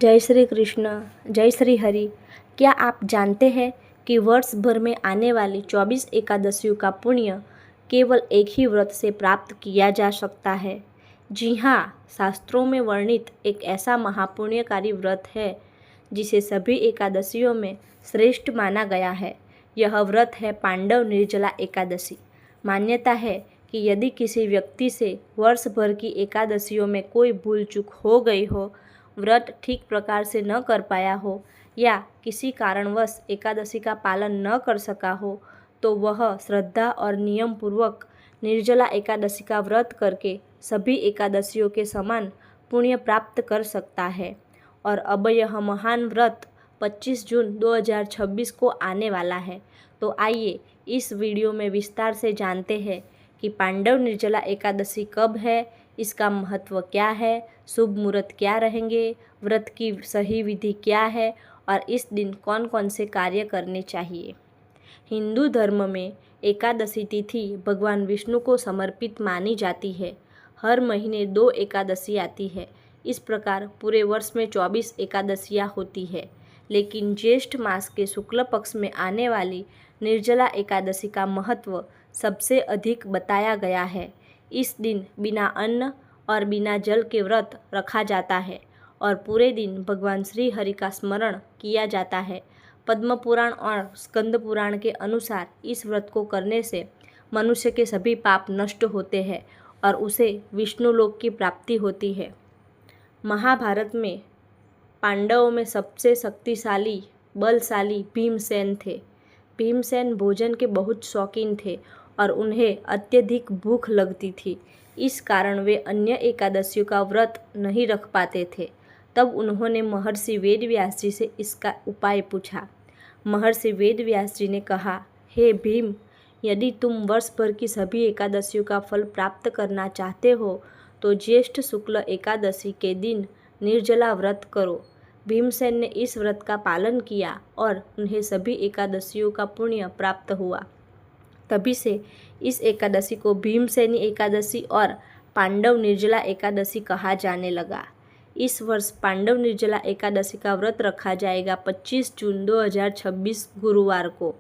जय श्री कृष्ण। जय श्री हरि। क्या आप जानते हैं कि वर्ष भर में आने वाली 24 एकादशियों का पुण्य केवल एक ही व्रत से प्राप्त किया जा सकता है। जी हाँ, शास्त्रों में वर्णित एक ऐसा महापुण्यकारी व्रत है जिसे सभी एकादशियों में श्रेष्ठ माना गया है। यह व्रत है पांडव निर्जला एकादशी। मान्यता है कि यदि किसी व्यक्ति से वर्ष भर की एकादशियों में कोई भूल चूक हो गई हो, व्रत ठीक प्रकार से न कर पाया हो या किसी कारणवश एकादशी का पालन न कर सका हो, तो वह श्रद्धा और नियम पूर्वक निर्जला एकादशी का व्रत करके सभी एकादशियों के समान पुण्य प्राप्त कर सकता है। और अब यह महान व्रत 25 जून 2026 को आने वाला है। तो आइए इस वीडियो में विस्तार से जानते हैं कि पांडव निर्जला एकादशी कब है, इसका महत्व क्या है, शुभ मुहूर्त क्या रहेंगे, व्रत की सही विधि क्या है और इस दिन कौन कौन से कार्य करने चाहिए। हिंदू धर्म में एकादशी तिथि भगवान विष्णु को समर्पित मानी जाती है। हर महीने 2 एकादशी आती है। इस प्रकार पूरे वर्ष में 24 एकादशियाँ होती है, लेकिन ज्येष्ठ मास के शुक्ल पक्ष में आने वाली निर्जला एकादशी का महत्व सबसे अधिक बताया गया है। इस दिन बिना अन्न और बिना जल के व्रत रखा जाता है और पूरे दिन भगवान श्री हरि का स्मरण किया जाता है। पद्म पुराण और स्कंद पुराण के अनुसार इस व्रत को करने से मनुष्य के सभी पाप नष्ट होते हैं और उसे विष्णु लोक की प्राप्ति होती है। महाभारत में पांडवों में सबसे शक्तिशाली बलशाली भीमसेन थे। भीमसेन भोजन के बहुत शौकीन थे और उन्हें अत्यधिक भूख लगती थी। इस कारण वे अन्य एकादशियों का व्रत नहीं रख पाते थे। तब उन्होंने महर्षि वेदव्यास जी से इसका उपाय पूछा। महर्षि वेदव्यास जी ने कहा, हे भीम, यदि तुम वर्ष भर की सभी एकादशियों का फल प्राप्त करना चाहते हो तो ज्येष्ठ शुक्ल एकादशी के दिन निर्जला व्रत करो। भीमसेन ने इस व्रत का पालन किया और उन्हें सभी एकादशियों का पुण्य प्राप्त हुआ। तभी से इस एकादशी को भीमसेनी एकादशी और पांडव निर्जला एकादशी कहा जाने लगा। इस वर्ष पांडव निर्जला एकादशी का व्रत रखा जाएगा 25 जून 2026 गुरुवार को।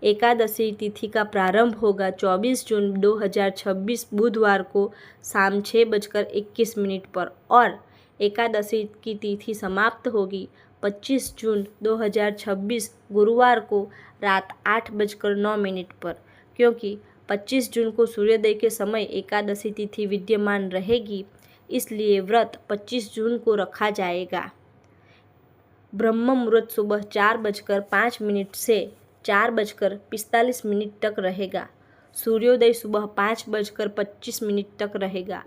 एकादशी तिथि का प्रारंभ होगा 24 जून 2026 बुधवार को शाम 6:21 पर और एकादशी की तिथि समाप्त होगी 25 जून 2026 गुरुवार को रात 8:09 पर। क्योंकि 25 जून को सूर्योदय के समय एकादशी तिथि विद्यमान रहेगी, इसलिए व्रत 25 जून को रखा जाएगा। ब्रह्म मुहूर्त सुबह 4:05 से 4:45 तक रहेगा। सूर्योदय सुबह 5:25 तक रहेगा।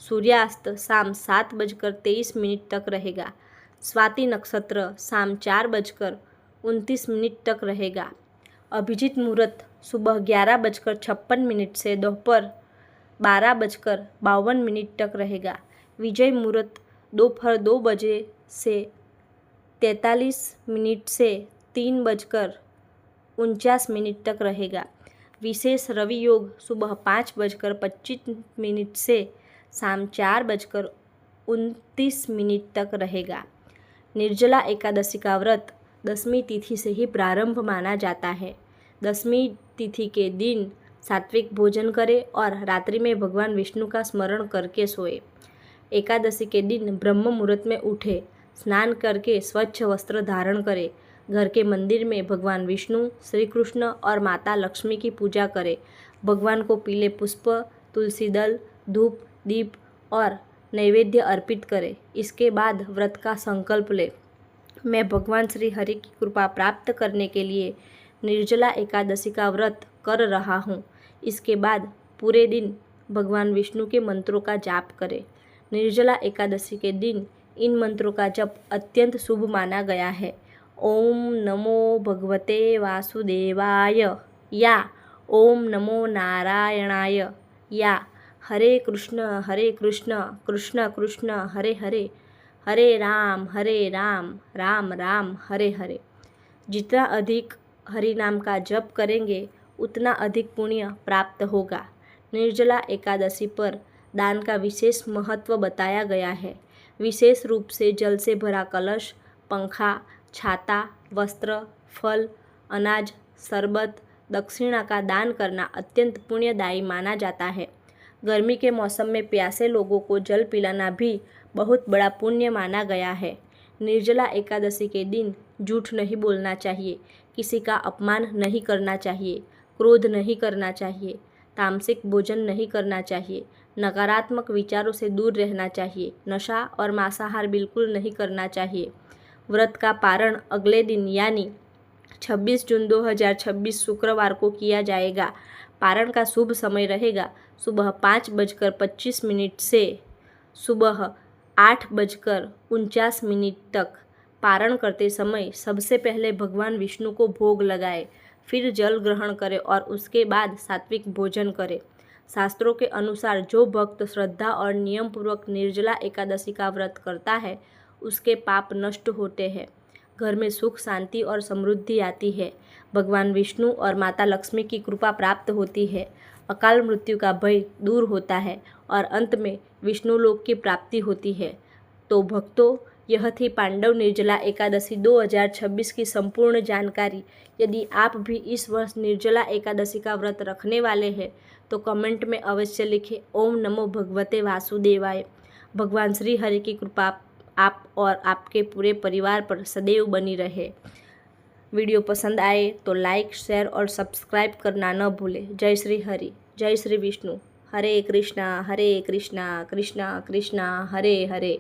सूर्यास्त शाम 7:23 तक रहेगा। स्वाति नक्षत्र शाम 4:29 तक रहेगा। अभिजीत मुहूर्त सुबह 11:56 से दोपहर 12:52 तक रहेगा। विजय मुहूर्त दोपहर 2 बजे से 43 से 3:49 तक रहेगा। विशेष रवि योग सुबह 5:25 से शाम 4:29 तक रहेगा। निर्जला एकादशी का व्रत दशमी तिथि से ही प्रारंभ माना जाता है। दशमी तिथि के दिन सात्विक भोजन करें और रात्रि में भगवान विष्णु का स्मरण करके सोए। एकादशी के दिन ब्रह्म मुहूर्त में उठे, स्नान करके स्वच्छ वस्त्र धारण करें, घर के मंदिर में भगवान विष्णु, श्री कृष्ण और माता लक्ष्मी की पूजा करें। भगवान को पीले पुष्प, तुलसी दल, धूप, दीप और नैवेद्य अर्पित करें। इसके बाद व्रत का संकल्प ले, मैं भगवान श्री हरि की कृपा प्राप्त करने के लिए निर्जला एकादशी का व्रत कर रहा हूँ। इसके बाद पूरे दिन भगवान विष्णु के मंत्रों का जाप करें। निर्जला एकादशी के दिन इन मंत्रों का जप अत्यंत शुभ माना गया है। ओम नमो भगवते वासुदेवाय या ओम नमो नारायणाय या हरे कृष्ण कृष्ण कृष्ण हरे हरे, हरे राम राम राम हरे हरे। जितना अधिक हरि नाम का जप करेंगे उतना अधिक पुण्य प्राप्त होगा। निर्जला एकादशी पर दान का विशेष महत्व बताया गया है। विशेष रूप से जल से भरा कलश, पंखा, छाता, वस्त्र, फल, अनाज, शरबत, दक्षिणा का दान करना अत्यंत पुण्यदायी माना जाता है। गर्मी के मौसम में प्यासे लोगों को जल पिलाना भी बहुत बड़ा पुण्य माना गया है। निर्जला एकादशी के दिन झूठ नहीं बोलना चाहिए, किसी का अपमान नहीं करना चाहिए, क्रोध नहीं करना चाहिए, तामसिक भोजन नहीं करना चाहिए, नकारात्मक विचारों से दूर रहना चाहिए, नशा और मांसाहार बिल्कुल नहीं करना चाहिए। व्रत का पारण अगले दिन यानी 26 जून 2026 शुक्रवार को किया जाएगा। पारण का शुभ समय रहेगा सुबह 5:25 से सुबह 8:49 तक। पारण करते समय सबसे पहले भगवान विष्णु को भोग लगाए, फिर जल ग्रहण करें और उसके बाद सात्विक भोजन करें। शास्त्रों के अनुसार जो भक्त श्रद्धा और नियम पूर्वक निर्जला एकादशी का व्रत करता है उसके पाप नष्ट होते हैं, घर में सुख शांति और समृद्धि आती है, भगवान विष्णु और माता लक्ष्मी की कृपा प्राप्त होती है, अकाल मृत्यु का भय दूर होता है और अंत में विष्णु लोक की प्राप्ति होती है। तो भक्तों, यह थी पांडव निर्जला एकादशी 2026 की संपूर्ण जानकारी। यदि आप भी इस वर्ष निर्जला एकादशी का व्रत रखने वाले हैं तो कमेंट में अवश्य लिखें ओम नमो भगवते वासुदेवाय। भगवान श्री हरि की कृपा आप और आपके पूरे परिवार पर सदैव बनी रहे। वीडियो पसंद आए तो लाइक, शेयर और सब्सक्राइब करना न भूलें। जय श्री हरि, जय श्री विष्णु। हरे कृष्णा कृष्णा कृष्णा हरे हरे।